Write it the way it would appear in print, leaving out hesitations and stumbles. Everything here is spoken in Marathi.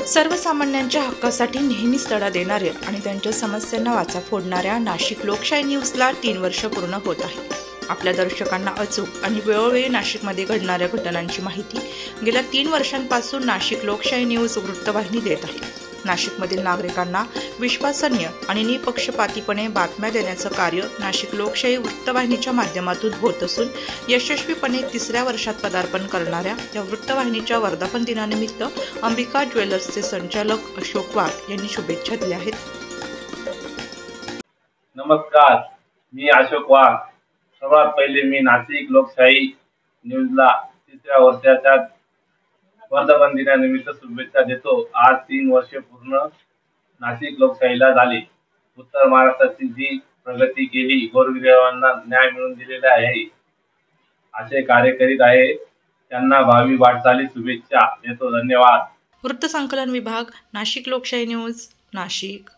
सर्वसामान्यांच्या हक्कासाठी नेहमीच लढा देणाऱ्या आणि त्यांच्या समस्यांना वाचा फोडणाऱ्या नाशिक लोकशाही न्यूजला 3 वर्ष पूर्ण होत आहे। आपल्या दर्शकांना अचूक आणि वेळोवेळी नाशिकमध्ये घडणाऱ्या घटनांची माहिती गेल्या 3 वर्षांपासून नाशिक लोकशाही न्यूज वृत्तवाहिनी देत आहे। नाशिकमधील नागरिकांना विश्वसनीय आणि निपक्षपातीपणे बातम्या देण्याचं कार्य नाशिक लोकशाही वृत्तवाहिनीच्या माध्यमातून होत असून यशस्वीपणे 3ऱ्या वर्षात पदार्पण करणाऱ्या या वृत्तवाहिनीच्या वर्धापन दिनानिमित्त अंबिका ज्वेलर्सचे संचालक अशोक वाघ यांनी शुभेच्छा दिल्या आहेत। नमस्कार, मी अशोक वाघ। सर्वात पहिले मी नाशिक लोकशाही न्यूजला 3ऱ्या वर्षाच्या वर्धापन दिनानिमित्त शुभेच्छा देतो। आज 3 वर्षे पूर्ण नाशिक लोकशाहीला झाली। उत्तर महाराष्ट्राची जी प्रगती केली, गोरगरिबांना न्याय मिळवून दिलेला आहे, असे कार्य करीत आहे, त्यांना भावी वाटचालीस शुभेच्छा देतो। धन्यवाद। वृत्तसंकलन विभाग, नाशिक लोकशाही न्यूज, नाशिक।